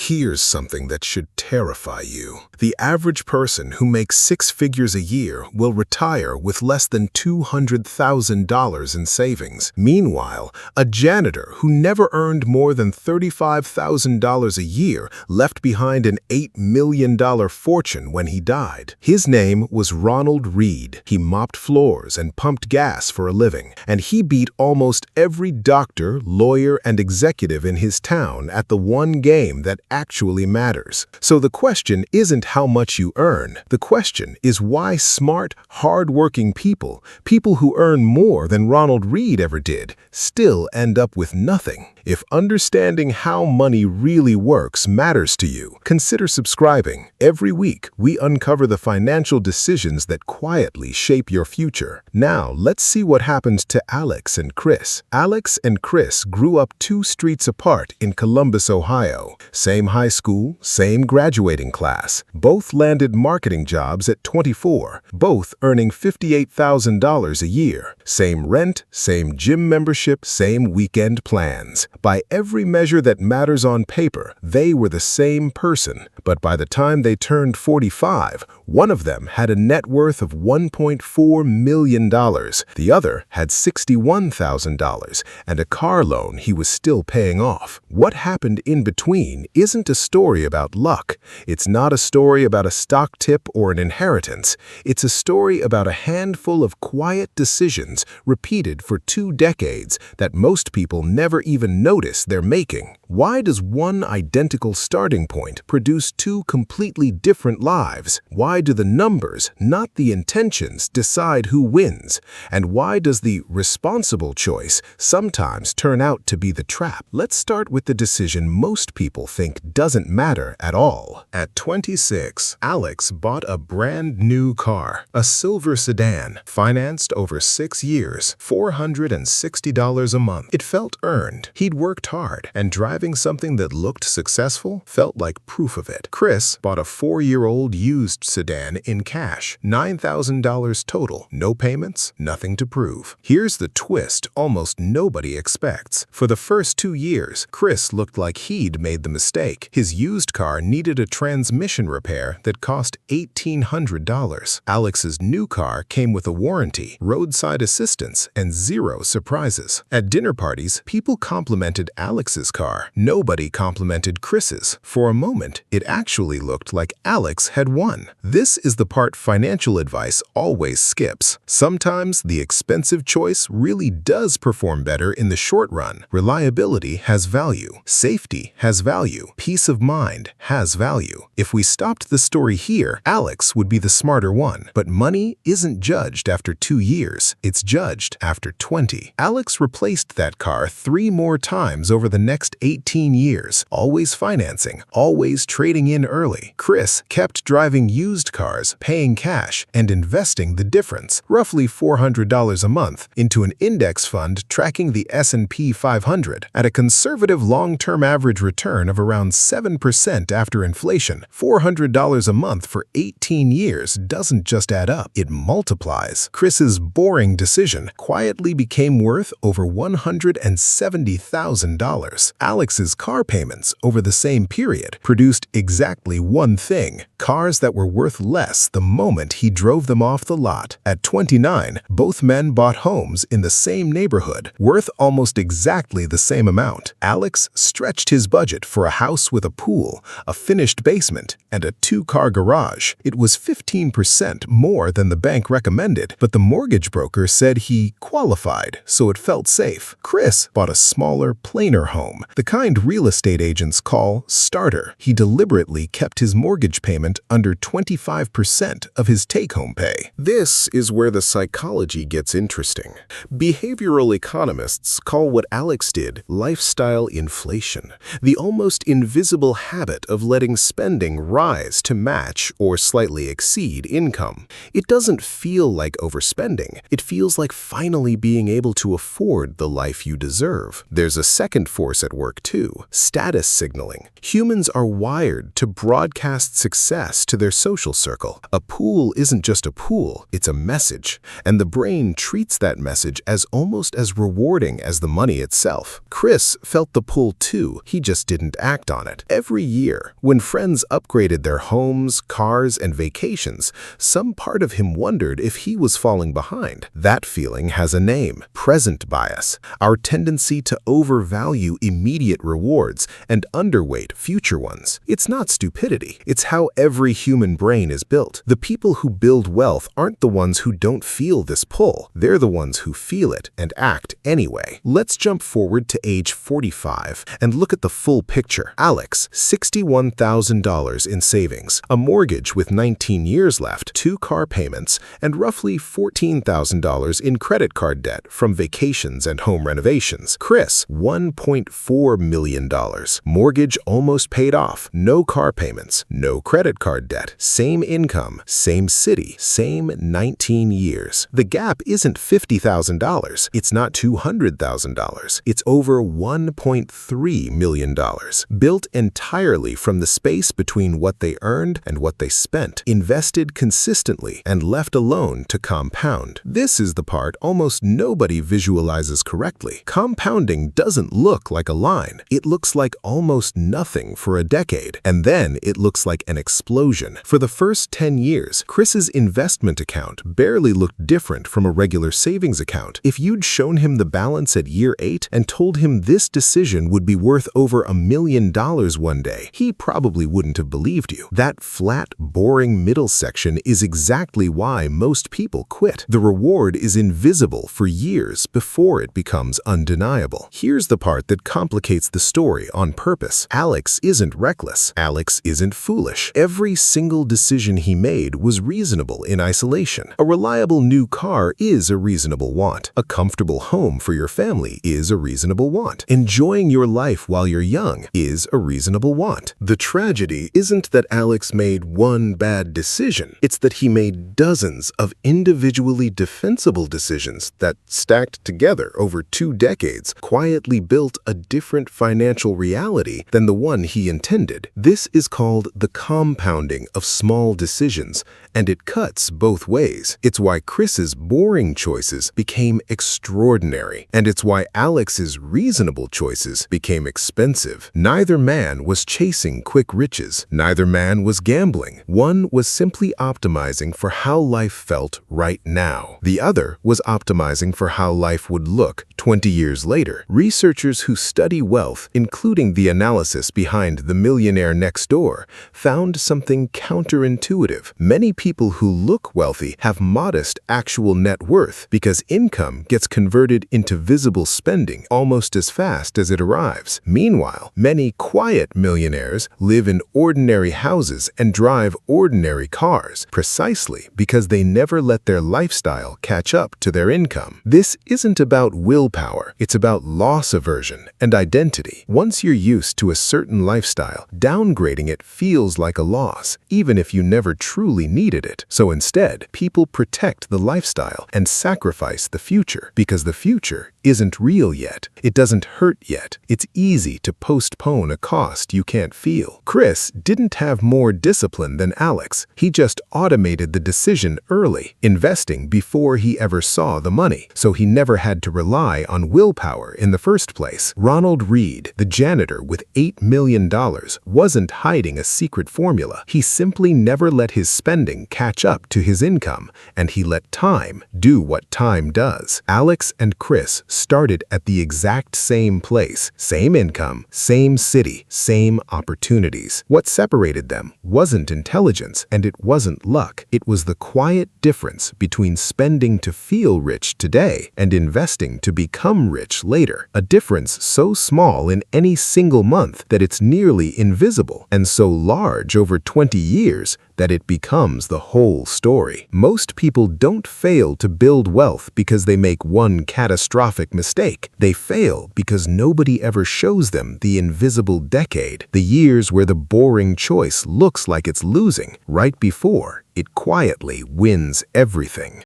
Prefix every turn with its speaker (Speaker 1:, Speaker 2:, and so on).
Speaker 1: Here's something that should terrify you. The average person who makes 6 figures a year will retire with less than $200,000 in savings. Meanwhile, a janitor who never earned more than $35,000 a year left behind an $8 million fortune when he died. His name was Ronald Reed. He mopped floors and pumped gas for a living, and he beat almost every doctor, lawyer, and executive in his town at the one game that actually matters. So the question isn't how much you earn. The question is why smart, hard-working people who earn more than Ronald Reed ever did, still end up with nothing. If understanding how money really works matters to you, consider subscribing. Every week, we uncover the financial decisions that quietly shape your future. Now, let's see what happened to Alex and Chris. Alex and Chris grew up 2 streets apart in Columbus, Ohio. Same high school, same graduating class. Both landed marketing jobs at 24, both earning $58,000 a year. Same rent, same gym membership, same weekend plans. By every measure that matters on paper, they were the same person. But by the time they turned 45, one of them had a net worth of $1.4 million. The other had $61,000 and a car loan he was still paying off. What happened in between isn't a story about luck. It's not a story about a stock tip or an inheritance. It's a story about a handful of quiet decisions repeated for 2 decades that most people never even notice they're making. Why does one identical starting point produce 2 completely different lives? Why do the numbers, not the intentions, decide who wins? And why does the responsible choice sometimes turn out to be the trap? Let's start with the decision most people think doesn't matter at all. At 26, Alex bought a brand new car, a silver sedan, financed over 6 years, $460 a month. It felt earned. He'd worked hard, and driving something that looked successful felt like proof of it. Chris bought a 4-year-old used sedan in cash, $9,000 total, no payments, nothing to prove. Here's the twist almost nobody expects. For the first 2 years, Chris looked like he'd made the mistake. His used car needed a transmission repair that cost $1,800. Alex's new car came with a warranty, roadside assistance, and 0 surprises. At dinner parties, people complimented Alex's car. Nobody complimented Chris's. For a moment, it actually looked like Alex had won. This is the part financial advice always skips. Sometimes the expensive choice really does perform better in the short run. Reliability has value. Safety has value. Peace of mind has value. If we stopped the story here, Alex would be the smarter one. But money isn't judged after 2 years. It's judged after 20. Alex replaced that car 3 more times over the next 18 years, always financing, always trading in early. Chris kept driving used cars, paying cash, and investing the difference, roughly $400 a month, into an index fund tracking the S&P 500 at a conservative long-term average return of around 7% after inflation. $400 a month for 18 years doesn't just add up, it multiplies. Chris's boring decision quietly became worth over $170,000. Alex's car payments over the same period produced exactly one thing: cars that were worth less the moment he drove them off the lot. At 29, both men bought homes in the same neighborhood, worth almost exactly the same amount. Alex stretched his budget for a house with a pool, a finished basement, and a 2-car garage. It was 15% more than the bank recommended, but the mortgage broker said he qualified, so it felt safe. Chris bought a smaller, plainer home, the kind real estate agents call starter. He deliberately kept his mortgage payment under 25% of his take-home pay. This is where the psychology gets interesting. Behavioral economists call what Alex did lifestyle inflation, the almost invisible habit of letting spending rise to match or slightly exceed income. It doesn't feel like overspending. It feels like finally being able to afford the life you deserve. There's a second force at work 2. Status signaling. Humans are wired to broadcast success to their social circle. A pool isn't just a pool, it's a message, and the brain treats that message as almost as rewarding as the money itself. Chris felt the pull too, he just didn't act on it. Every year, when friends upgraded their homes, cars, and vacations, some part of him wondered if he was falling behind. That feeling has a name: present bias, our tendency to overvalue immediate rewards and underweight future ones. It's not stupidity, it's how every human brain is built. The people who build wealth aren't the ones who don't feel this pull, they're the ones who feel it and act anyway. Let's jump forward to age 45 and look at the full picture. Alex, $61,000 in savings, a mortgage with 19 years left, 2 car payments, and roughly $14,000 in credit card debt from vacations and home renovations. Chris, $1.4 million. Mortgage almost paid off, no car payments, no credit card debt, same income, same city, same 19 years. The gap isn't $50,000, it's not $200,000, it's over $1.3 million, built entirely from the space between what they earned and what they spent, invested consistently, and left alone to compound. This is the part almost nobody visualizes correctly. Compounding doesn't look like a line. It looks like almost nothing for a decade, and then it looks like an explosion. For the first 10 years, Chris's investment account barely looked different from a regular savings account. If you'd shown him the balance at year 8 and told him this decision would be worth over $1 million one day, he probably wouldn't have believed you. That flat, boring middle section is exactly why most people quit. The reward is invisible for years before it becomes undeniable. Here's the part that complicates the story on purpose. Alex isn't reckless. Alex isn't foolish. Every single decision he made was reasonable in isolation. A reliable new car is a reasonable want. A comfortable home for your family is a reasonable want. Enjoying your life while you're young is a reasonable want. The tragedy isn't that Alex made one bad decision. It's that he made dozens of individually defensible decisions that, stacked together over 2 decades, quietly built a different financial reality than the one he intended. This is called the compounding of small decisions, and it cuts both ways. It's why Chris's boring choices became extraordinary, and it's why Alex's reasonable choices became expensive. Neither man was chasing quick riches. Neither man was gambling. One was simply optimizing for how life felt right now. The other was optimizing for how life would look 20 years later. Researchers who study wealth, including the analysis behind The Millionaire Next Door, found something counterintuitive. Many people who look wealthy have modest actual net worth because income gets converted into visible spending almost as fast as it arrives. Meanwhile, many quiet millionaires live in ordinary houses and drive ordinary cars, precisely because they never let their lifestyle catch up to their income. This isn't about willpower, it's about loss aversion and identity. Once you're used to a certain lifestyle, downgrading it feels like a loss, even if you never truly needed it. So instead, people protect the lifestyle and sacrifice the future, because the future isn't real yet. It doesn't hurt yet. It's easy to postpone a cost you can't feel. Chris didn't have more discipline than Alex. He just automated the decision early, investing before he ever saw the money, so he never had to rely on willpower in the first place. Ronald Reed, the janitor with $8 million, wasn't hiding a secret formula. He simply never let his spending catch up to his income, and he let time do what time does. Alex and Chris started at the exact same place, same income, same city, same opportunities. What separated them wasn't intelligence, and it wasn't luck. It was the quiet difference between spending to feel rich today and investing to become rich later. A difference so small in any single month that it's nearly invisible, and so large over 20 years that it becomes the whole story. Most people don't fail to build wealth because they make one catastrophic mistake. They fail because nobody ever shows them the invisible decade, the years where the boring choice looks like it's losing, right before it quietly wins everything.